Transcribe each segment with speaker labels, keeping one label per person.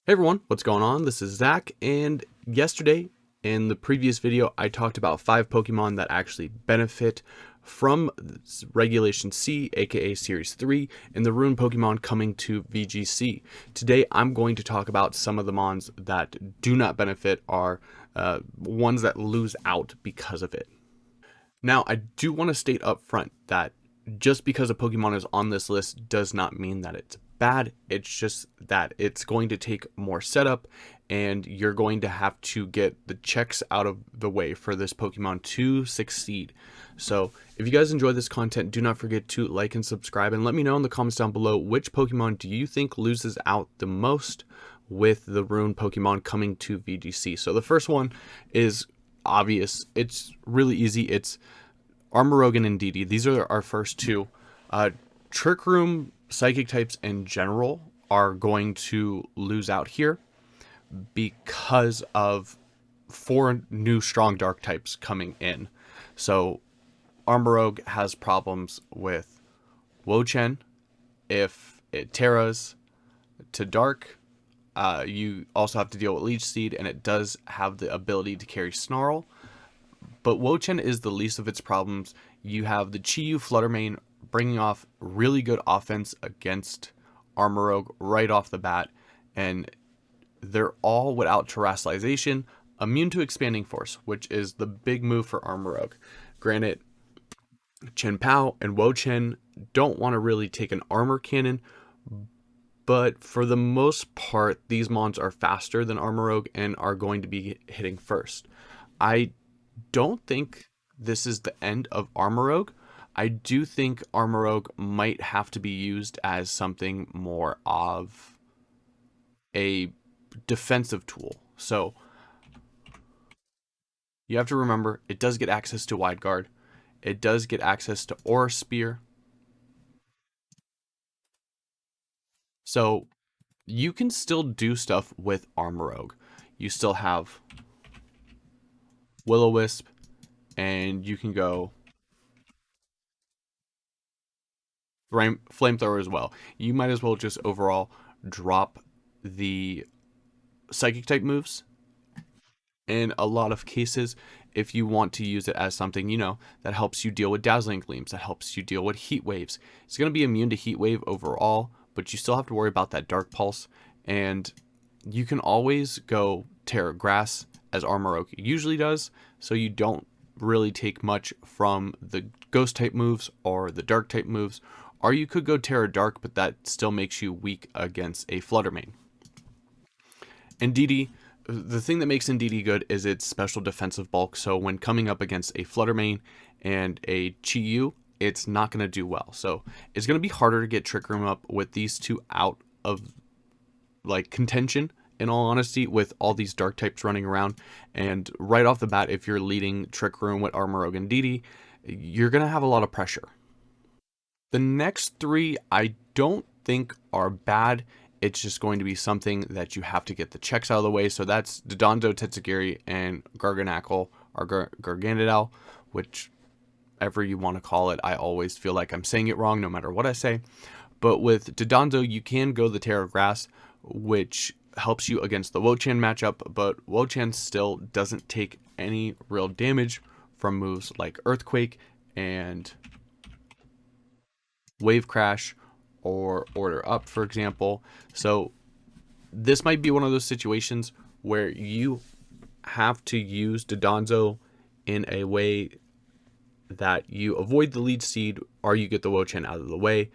Speaker 1: Hey everyone, what's going on? This is Zach, and yesterday in the previous video I talked about 5 Pokemon that actually benefit from Regulation C, aka Series 3, and the Ruin Pokemon coming to VGC. Today I'm going to talk about some of the mons that do not benefit, are ones that lose out because of it. Now I do want to state up front that just because a Pokemon is on this list does not mean that it's bad. It's just that it's going to take more setup and you're going to have to get the checks out of the way for this Pokemon to succeed. So if you guys enjoy this content, do not forget to like and subscribe, and let me know in the comments down below which Pokemon do you think loses out the most with the Ruin Pokemon coming to VGC. So the first one is obvious. It's really easy. It's Armorogan and Indeedee. These are our first two. Trick Room psychic types in general are going to lose out here because of 4 new strong dark types coming in. So Armorog has problems with Wo-Chen. If it Terras to dark, you also have to deal with Leech Seed, and it does have the ability to carry Snarl. But Wo-Chen is the least of its problems. You have the Chi-Yu Fluttermane bringing off really good offense against Armorog right off the bat, and they're all without Terastallization, immune to Expanding Force, which is the big move for Armorog. Granted, Chien-Pao and Wo-Chen don't want to really take an armor cannon, but for the most part, these mons are faster than Armorog and are going to be hitting first. I don't think this is the end of Armorog. I do think Armorog might have to be used as something more of a defensive tool. So you have to remember, it does get access to Wide Guard. It does get access to Aura Spear. So you can still do stuff with Armorog. You still have Will-O-Wisp, and you can go Flamethrower as well. You might as well just overall drop the psychic type moves in a lot of cases if you want to use it as something, that helps you deal with Dazzling Gleams, that helps you deal with Heat Waves. It's going to be immune to Heat Wave overall, but you still have to worry about that Dark Pulse, and you can always go Terra Grass as Armorog usually does, so you don't really take much from the Ghost type moves or the Dark type moves. Or you could go Terra Dark, but that still makes you weak against a Fluttermane. Indeedee, the thing that makes Indeedee good is its special defensive bulk. So when coming up against a Fluttermane and a Chi-Yu, it's not going to do well. So it's going to be harder to get Trick Room up with these two out of contention, in all honesty, with all these dark types running around. And right off the bat, if you're leading Trick Room with Armorog and Indeedee, you're going to have a lot of pressure. The next 3 I don't think are bad. It's just going to be something that you have to get the checks out of the way. So that's Dodonzo, Tetsugiri, and Garganacl, or Garganadel, whichever you want to call it. I always feel like I'm saying it wrong no matter what I say. But with Dodonzo, you can go the Terra Grass, which helps you against the Wo-Chen matchup, but Wo-Chen still doesn't take any real damage from moves like Earthquake and Wave Crash or Order Up, for example. So this might be one of those situations where you have to use Dodonzo in a way that you avoid the Leech Seed or you get the Wo-Chen out of the way.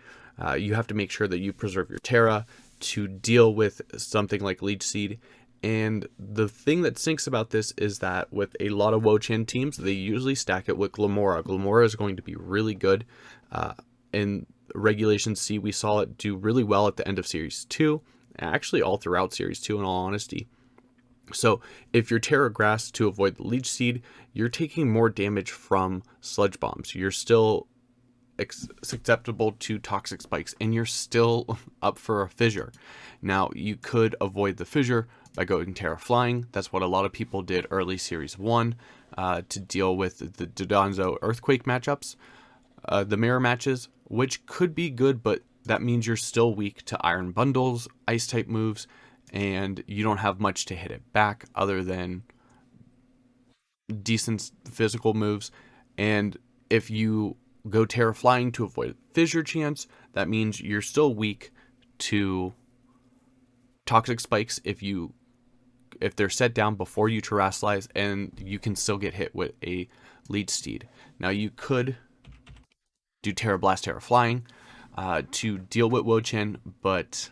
Speaker 1: You have to make sure that you preserve your Terra to deal with something like Leech Seed. And the thing that stinks about this is that with a lot of Wo-Chen teams, they usually stack it with Glimmora. Glimmora is going to be really good. In Regulation C, we saw it do really well at the end of Series 2, actually all throughout Series 2 in all honesty. So if you're Terra Grass to avoid the Leech Seed, you're taking more damage from Sludge Bombs. You're still susceptible to Toxic Spikes, and you're still up for a Fissure. Now, you could avoid the Fissure by going Terra Flying. That's what a lot of people did early Series 1 to deal with the Dodonzo Earthquake matchups. The mirror matches, which could be good, but that means you're still weak to Iron Bundles, Ice type moves, and you don't have much to hit it back other than decent physical moves. And if you go Terra Flying to avoid Fissure chance, that means you're still weak to Toxic Spikes if they're set down before you Terrasilize, and you can still get hit with a Leech Seed. Now you could do Terra Blast, Terra Flying to deal with Wo-Chien, but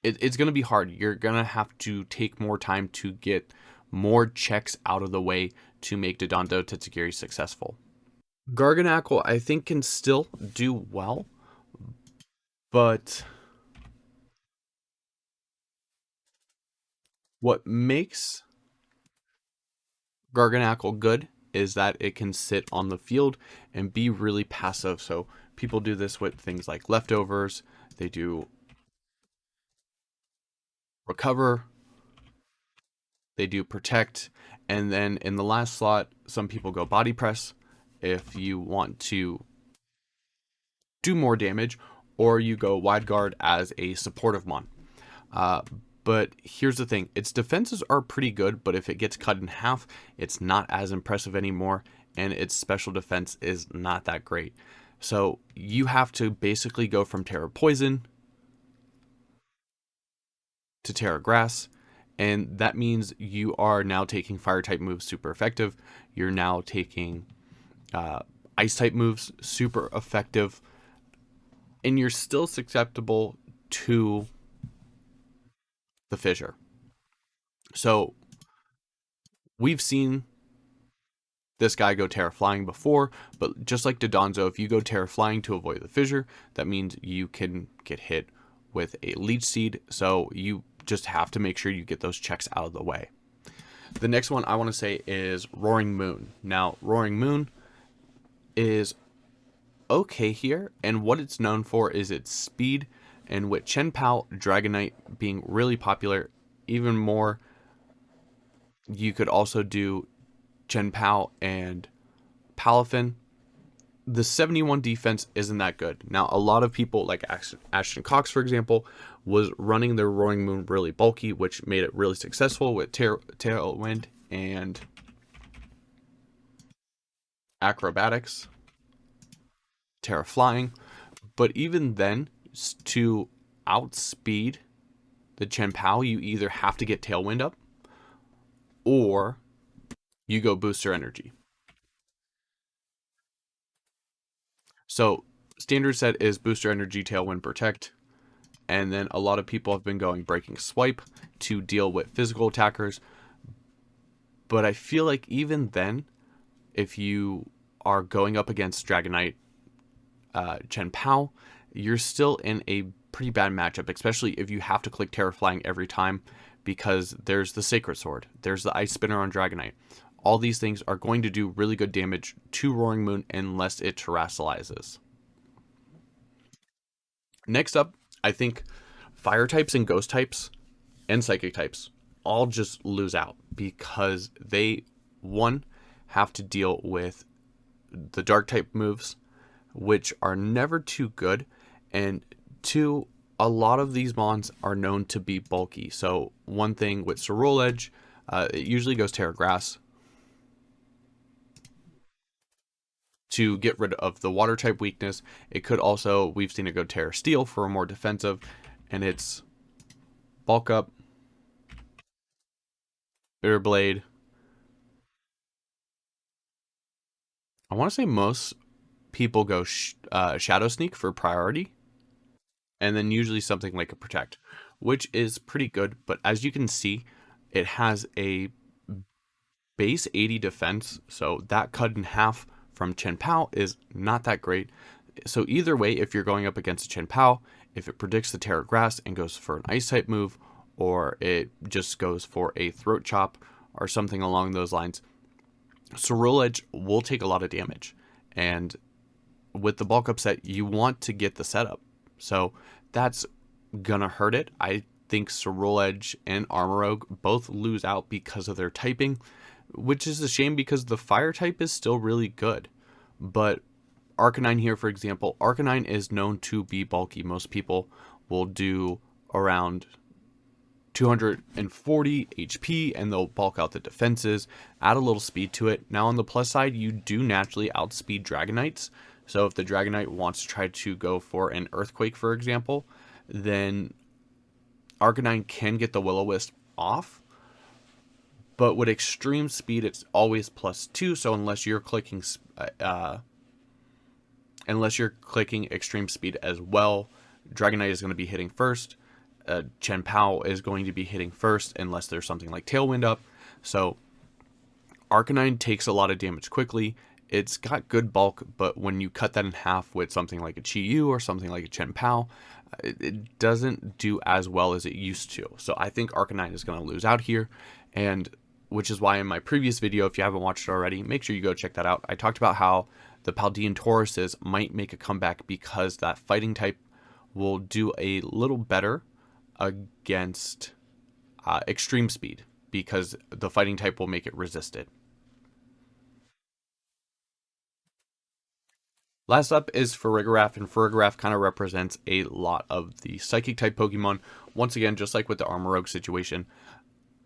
Speaker 1: it's going to be hard. You're going to have to take more time to get more checks out of the way to make Dodongo Tetsugiri successful. Garganacl, I think, can still do well, but what makes Garganacl good is that it can sit on the field and be really passive. So people do this with things like Leftovers. They do Recover. They do Protect. And then in the last slot, some people go Body Press if you want to do more damage, or you go Wide Guard as a supportive mon. But here's the thing, its defenses are pretty good, but if it gets cut in half, it's not as impressive anymore, and its special defense is not that great. So you have to basically go from Terra Poison to Terra Grass, and that means you are now taking Fire type moves super effective. You're now taking Ice type moves super effective, and you're still susceptible to the Fissure. So we've seen this guy go Terra Flying before, but just like Dodongo, if you go Terra Flying to avoid the Fissure, that means you can get hit with a Leech Seed, so you just have to make sure you get those checks out of the way. The next one I want to say is Roaring Moon. Now, Roaring Moon is okay here, and what it's known for is its speed, and with Chien-Pao Dragonite being really popular, even more, you could also do Chien-Pao and Palafin. The 71 defense isn't that good. Now, a lot of people, like Ashton Cox, for example, was running their Roaring Moon really bulky, which made it really successful with Tailwind and Acrobatics, Terra Flying. But even then, to outspeed the Chien-Pao, you either have to get Tailwind up or you go Booster Energy. So standard set is Booster Energy, Tailwind, Protect. And then a lot of people have been going Breaking Swipe to deal with physical attackers. But I feel like even then, if you are going up against Dragonite, Chien-Pao, you're still in a pretty bad matchup, especially if you have to click Terra Flying every time, because there's the Sacred Sword, there's the Ice Spinner on Dragonite. All these things are going to do really good damage to Roaring Moon unless it Terrasilizes. Next up, I think Fire types and Ghost types and Psychic types all just lose out because they, one, have to deal with the Dark type moves, which are never too good, and two, a lot of these mons are known to be bulky. So one thing with Ceruledge, it usually goes Terra Grass to get rid of the water type weakness. It could also, we've seen it go Terra Steel for a more defensive, and it's Bulk Up, Bitter Blade. I want to say most people go Shadow Sneak for priority, and then usually something like a Protect, which is pretty good. But as you can see, it has a base 80 defense, so that cut in half from Chien-Pao is not that great. So either way, if you're going up against a Chien-Pao, if it predicts the Terra Grass and goes for an Ice type move, or it just goes for a Throat Chop or something along those lines, Ceruledge will take a lot of damage. And with the bulk up set, you want to get the setup, so that's gonna hurt it. I think Ceruledge and Armorogue both lose out because of their typing, which is a shame because the Fire type is still really good. But Arcanine here, for example, Arcanine is known to be bulky. Most people will do around 240 HP, and they'll bulk out the defenses, add a little speed to it. Now on the plus side, you do naturally outspeed Dragonites. So if the Dragonite wants to try to go for an Earthquake, for example, then Arcanine can get the Will-O-Wisp off. But with extreme speed, it's always +2. So unless you're clicking extreme speed as well, Dragonite is going to be hitting first. Chien-Pao is going to be hitting first unless there's something like Tailwind up. So Arcanine takes a lot of damage quickly. It's got good bulk, but when you cut that in half with something like a Chi-Yu or something like a Chien-Pao, it doesn't do as well as it used to. So I think Arcanine is going to lose out here, and which is why in my previous video, if you haven't watched it already, make sure you go check that out. I talked about how the Paldean Tauruses might make a comeback because that fighting type will do a little better against extreme speed, because the fighting type will make it resisted. Last up is Farigiraf, and Farigiraf kind of represents a lot of the Psychic type Pokemon. Once again, just like with the Armarouge situation,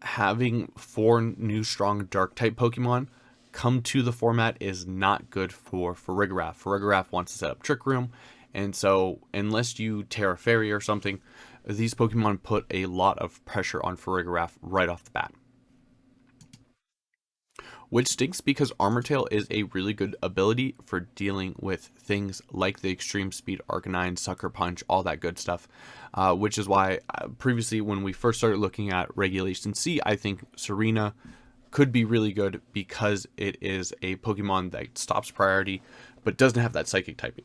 Speaker 1: having 4 new strong Dark type Pokemon come to the format is not good for Farigiraf. Farigiraf wants to set up Trick Room, and so unless you Terra Fairy or something, these Pokemon put a lot of pressure on Farigiraf right off the bat. Which stinks because Armortail is a really good ability for dealing with things like the Extreme Speed Arcanine, Sucker Punch, all that good stuff. Which is why previously when we first started looking at Regulation C, I think Serena could be really good because it is a Pokemon that stops priority but doesn't have that Psychic typing.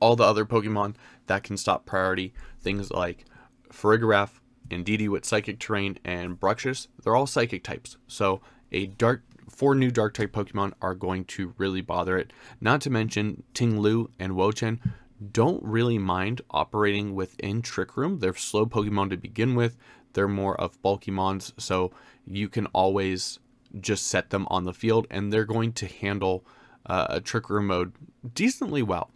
Speaker 1: All the other Pokemon that can stop priority, things like Farigiraf, Indeedee with Psychic Terrain, and Bruxish, they're all Psychic types. So 4 new Dark type Pokemon are going to really bother it. Not to mention Ting-Lu and Wo-Chien don't really mind operating within Trick Room. They're slow Pokemon to begin with. They're more of bulky mons, so you can always just set them on the field, and they're going to handle a Trick Room mode decently well.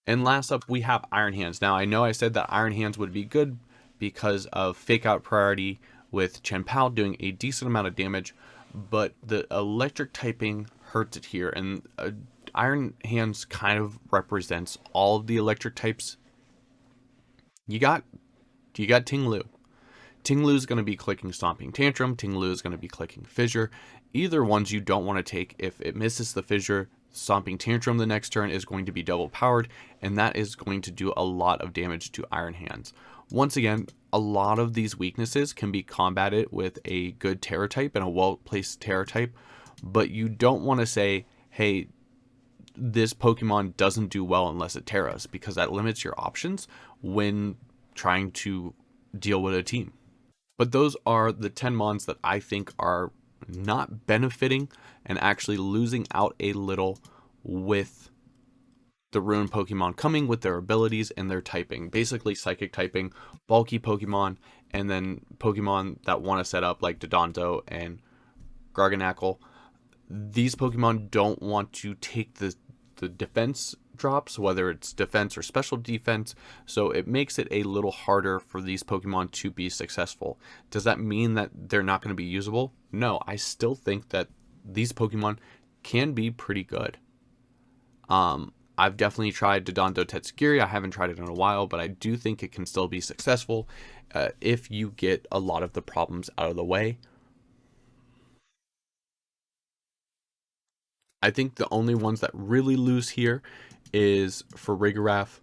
Speaker 1: And last up, we have Iron Hands. Now, I know I said that Iron Hands would be good because of Fake Out priority with Chien-Pao doing a decent amount of damage, but the electric typing hurts it here, and Iron Hands kind of represents all of the electric types. You got Ting-Lu. Ting-Lu is going to be clicking Stomping Tantrum. Ting-Lu is going to be clicking Fissure. Either ones you don't want to take. If it misses the Fissure, Stomping Tantrum the next turn is going to be double powered, and that is going to do a lot of damage to Iron Hands. Once again, a lot of these weaknesses can be combated with a good Terra type and a well-placed Terra type, but you don't want to say, hey, this Pokemon doesn't do well unless it Terras, because that limits your options when trying to deal with a team. But those are the 10 mons that I think are not benefiting and actually losing out a little with the Ruin Pokemon coming with their abilities and their typing. Basically Psychic typing, bulky Pokemon, and then Pokemon that want to set up like Dodonto and Garganacl. These Pokemon don't want to take the defense drops, whether it's defense or special defense, so it makes it a little harder for these Pokemon to be successful. Does that mean that they're not going to be usable? No, I still think that these Pokemon can be pretty good. I've definitely tried Dodonto Tetsugiri. I haven't tried it in a while, but I do think it can still be successful if you get a lot of the problems out of the way. I think the only ones that really lose here is Farigiraf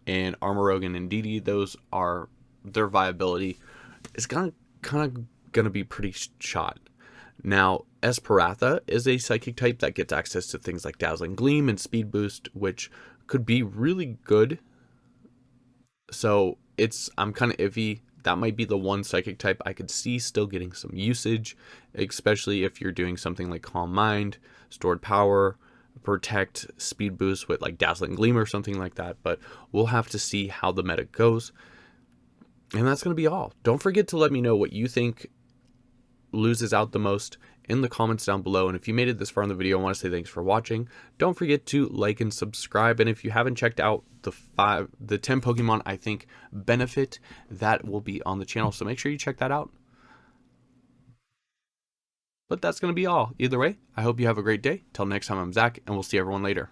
Speaker 1: and Armarouge and Indeedee. Those are, their viability is kind of gonna be pretty shot. Now, Esperatha is a Psychic type that gets access to things like Dazzling Gleam and Speed Boost, which could be really good. So I'm kind of iffy. That might be the one Psychic type I could see still getting some usage, especially if you're doing something like Calm Mind, Stored Power, Protect, Speed Boost with like Dazzling Gleam or something like that. But we'll have to see how the meta goes. And that's going to be all. Don't forget to let me know what you think loses out the most in the comments down below. And if you made it this far in the video, I want to say thanks for watching. Don't forget to like and subscribe. And if you haven't checked out the 10 Pokemon I think benefit, that will be on the channel. So make sure you check that out. But that's going to be all. Either way, I hope you have a great day. Till next time, I'm Zach, and we'll see everyone later.